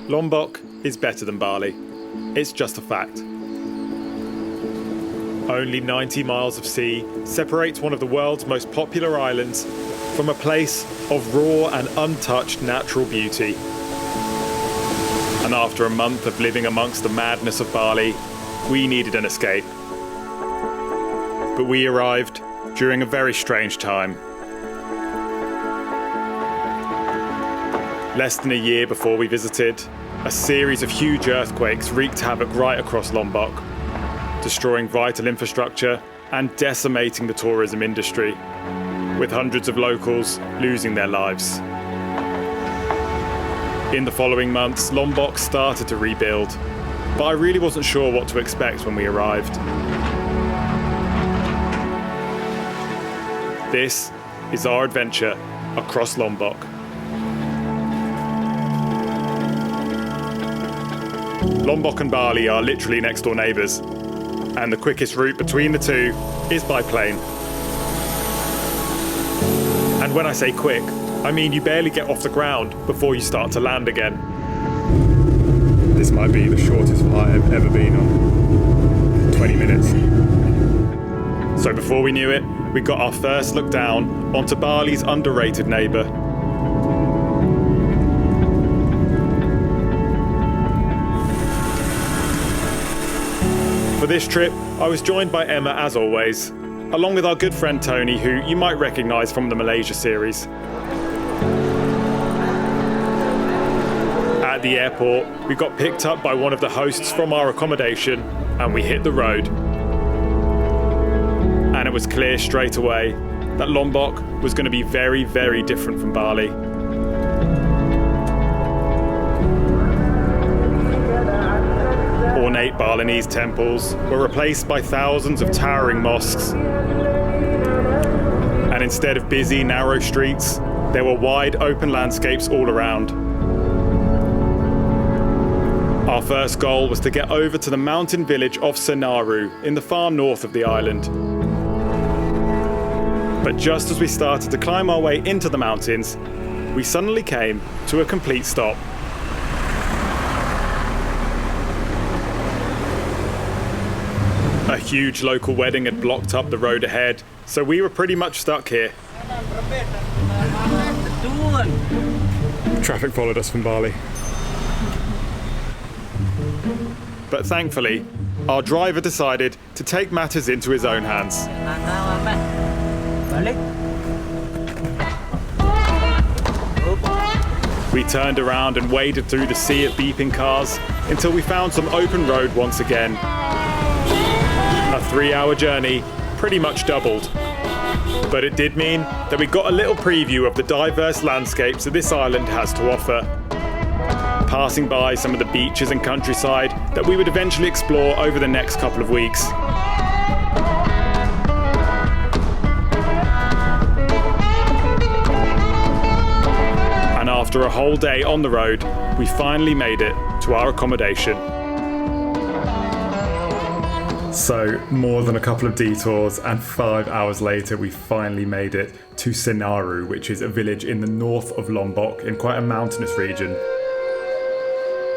Lombok is better than Bali. It's just a fact. Only 90 miles of sea separates one of the world's most popular islands from a place of raw and untouched natural beauty. And after a month of living amongst the madness of Bali, we needed an escape. But we arrived during a very strange time. Less than a year before we visited, a series of huge earthquakes wreaked havoc right across Lombok, destroying vital infrastructure and decimating the tourism industry, with hundreds of locals losing their lives. In the following months, Lombok started to rebuild, but I really wasn't sure what to expect when we arrived. This is our adventure across Lombok. Lombok and Bali are literally next door neighbours, and the quickest route between the two is by plane. And when I say quick, I mean you barely get off the ground before you start to land again. This might be the shortest flight I've ever been on. 20 minutes. So before we knew it, we got our first look down onto Bali's underrated neighbour. For this trip, I was joined by Emma as always, along with our good friend Tony, who you might recognise from the Malaysia series. At the airport, we got picked up by one of the hosts from our accommodation and we hit the road. And it was clear straight away that Lombok was going to be very, very different from Bali. Ornate Balinese temples were replaced by thousands of towering mosques. And instead of busy, narrow streets, there were wide, open landscapes all around. Our first goal was to get over to the mountain village of Senaru in the far north of the island. But just as we started to climb our way into the mountains, we suddenly came to a complete stop. A huge local wedding had blocked up the road ahead, so we were pretty much stuck here. Traffic followed us from Bali. But thankfully, our driver decided to take matters into his own hands. We turned around and waded through the sea of beeping cars until we found some open road once again. A 3-hour journey pretty much doubled. But it did mean that we got a little preview of the diverse landscapes that this island has to offer, passing by some of the beaches and countryside that we would eventually explore over the next couple of weeks. And after a whole day on the road, we finally made it to our accommodation. So, more than a couple of detours, and 5 hours later we finally made it to Senaru, which is a village in the north of Lombok in quite a mountainous region.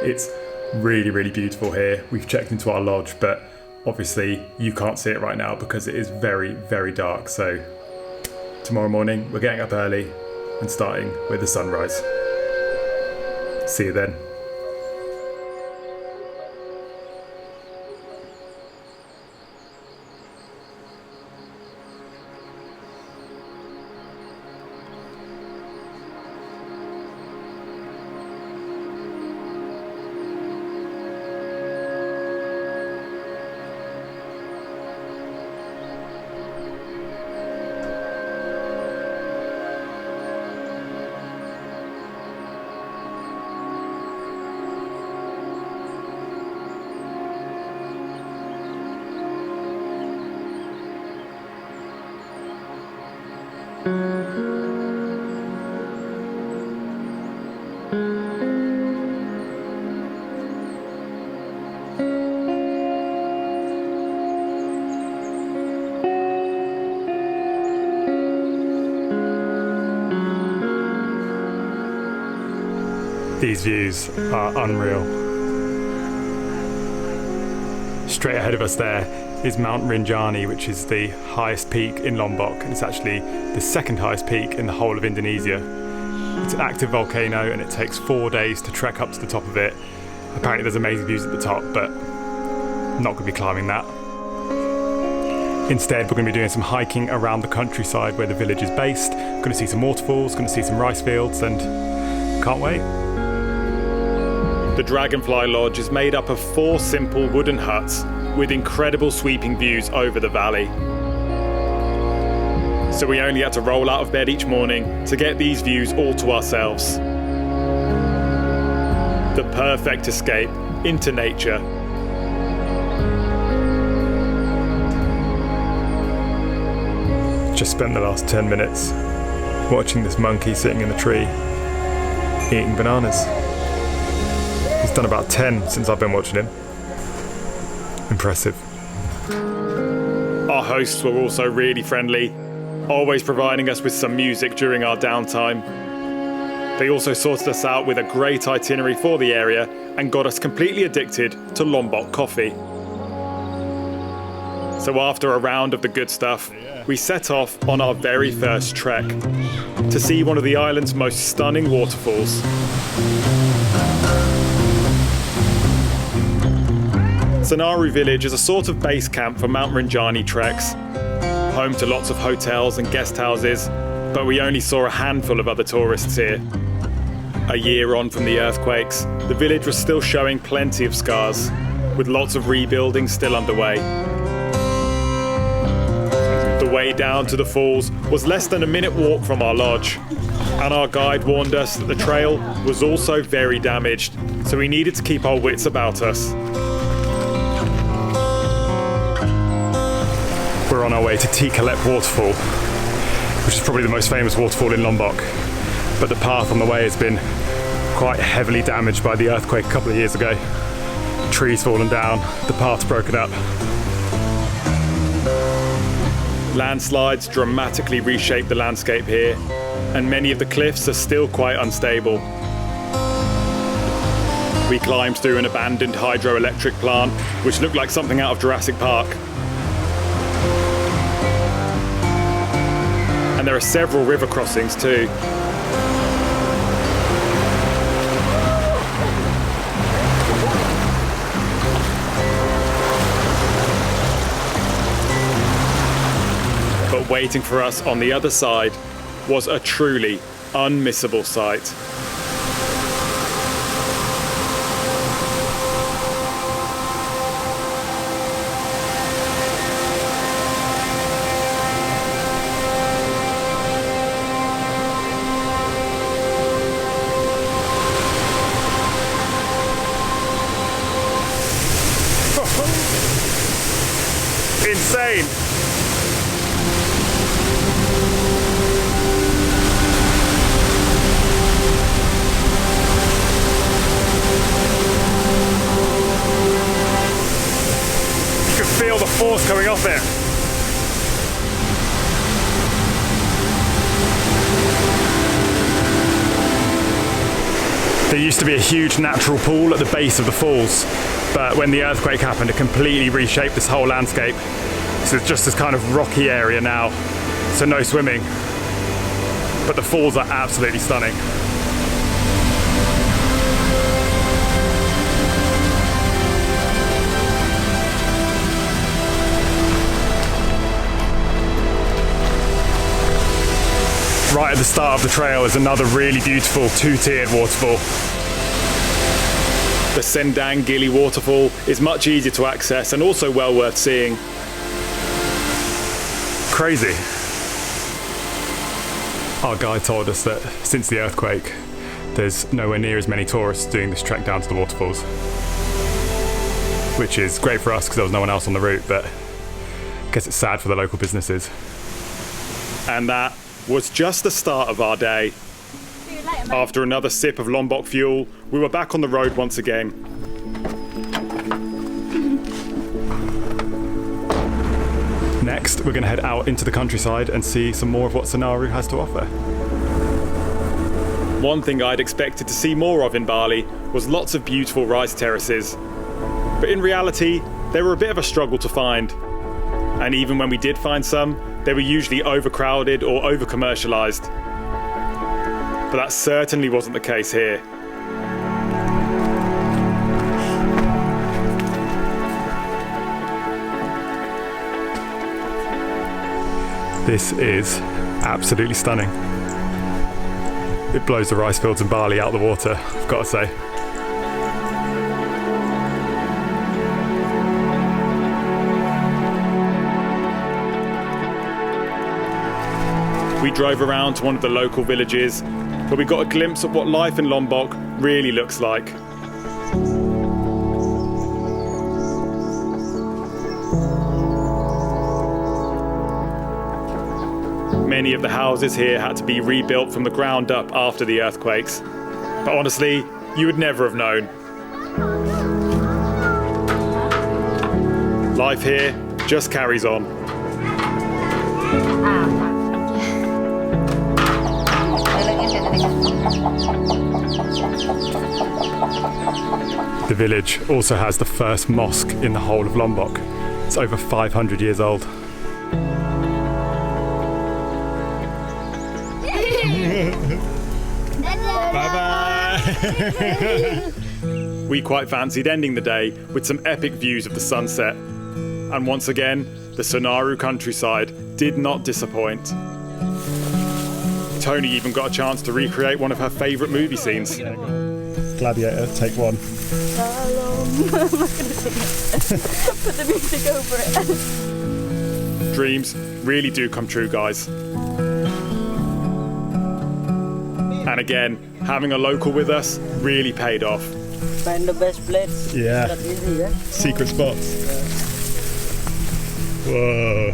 It's really, really beautiful here. We've checked into our lodge, but obviously you can't see it right now because it is very, very dark. So tomorrow morning we're getting up early and starting with the sunrise. See you then. These views are unreal. Straight ahead of us there is Mount Rinjani, which is the highest peak in Lombok, and it's actually the second highest peak in the whole of Indonesia. It's an active volcano and it takes 4 days to trek up to the top of it. Apparently there's amazing views at the top, but I'm not going to be climbing that. Instead, we're going to be doing some hiking around the countryside where the village is based. Going to see some waterfalls, going to see some rice fields, and can't wait. The Dragonfly Lodge is made up of 4 simple wooden huts with incredible sweeping views over the valley. So we only had to roll out of bed each morning to get these views all to ourselves. The perfect escape into nature. Just spent the last 10 minutes watching this monkey sitting in a tree eating bananas. He's done about 10 since I've been watching him. Impressive. Our hosts were also really friendly, always providing us with some music during our downtime. They also sorted us out with a great itinerary for the area and got us completely addicted to Lombok coffee. So after a round of the good stuff, we set off on our very first trek to see one of the island's most stunning waterfalls. Senaru village is a sort of base camp for Mount Rinjani treks, home to lots of hotels and guest houses, but we only saw a handful of other tourists here. A year on from the earthquakes, the village was still showing plenty of scars, with lots of rebuilding still underway. The way down to the falls was less than a minute walk from our lodge, and our guide warned us that the trail was also very damaged, so we needed to keep our wits about us. We're on our way to Tie Kelep Waterfall, which is probably the most famous waterfall in Lombok, but the path on the way has been quite heavily damaged by the earthquake a couple of years ago. Trees fallen down, the path's broken up. Landslides dramatically reshape the landscape here, and many of the cliffs are still quite unstable. We climbed through an abandoned hydroelectric plant, which looked like something out of Jurassic Park. And there are several river crossings too. But waiting for us on the other side was a truly unmissable sight. Insane! You can feel the force coming off it. There used to be a huge natural pool at the base of the falls, but when the earthquake happened, it completely reshaped this whole landscape. So it's just this kind of rocky area now, so no swimming. But the falls are absolutely stunning. Right at the start of the trail is another really beautiful 2-tiered waterfall. The Sendang Gile waterfall is much easier to access and also well worth seeing. Crazy. Our guide told us that since the earthquake, there's nowhere near as many tourists doing this trek down to the waterfalls. Which is great for us because there was no one else on the route, but I guess it's sad for the local businesses. And that was just the start of our day. See you later, mate. After another sip of Lombok fuel, we were back on the road once again. Next, we're going to head out into the countryside and see some more of what Senaru has to offer. One thing I'd expected to see more of in Bali was lots of beautiful rice terraces. But in reality, they were a bit of a struggle to find. And even when we did find some, they were usually overcrowded or over-commercialised. But that certainly wasn't the case here. This is absolutely stunning. It blows the rice fields in Bali out of the water, I've got to say. We drove around to one of the local villages, where we got a glimpse of what life in Lombok really looks like. Many of the houses here had to be rebuilt from the ground up after the earthquakes. But honestly, you would never have known. Life here just carries on. The village also has the first mosque in the whole of Lombok. It's over 500 years old. Bye-bye! We quite fancied ending the day with some epic views of the sunset. And once again, the Senaru countryside did not disappoint. Tony even got a chance to recreate one of her favourite movie scenes. Gladiator, take one. I'm not gonna sing it. Put the music over it. Dreams really do come true, guys. And again, having a local with us really paid off. Find the best place. Yeah. Not easy, yeah? Secret spots. Whoa.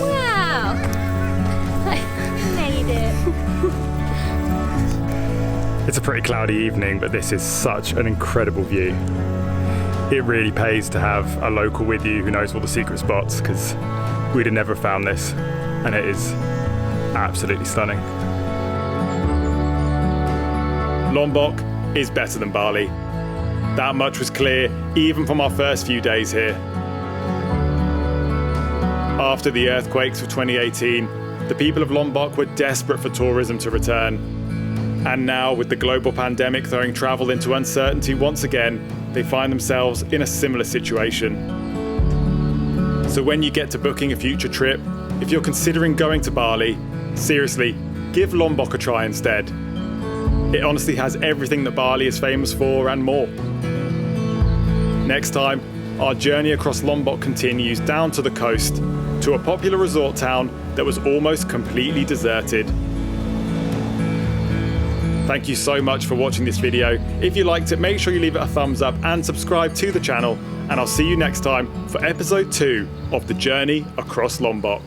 Wow! I made it. It's a pretty cloudy evening, but this is such an incredible view. It really pays to have a local with you who knows all the secret spots, because we'd have never found this, and it is absolutely stunning. Lombok is better than Bali. That much was clear even from our first few days here. After the earthquakes of 2018, the people of Lombok were desperate for tourism to return. And now, with the global pandemic throwing travel into uncertainty once again, they find themselves in a similar situation. So when you get to booking a future trip, if you're considering going to Bali, seriously, give Lombok a try instead. It honestly has everything that Bali is famous for and more. Next time, our journey across Lombok continues down to the coast, to a popular resort town that was almost completely deserted. Thank you so much for watching this video. If you liked it, make sure you leave it a thumbs up and subscribe to the channel. And I'll see you next time for episode 2 of the journey across Lombok.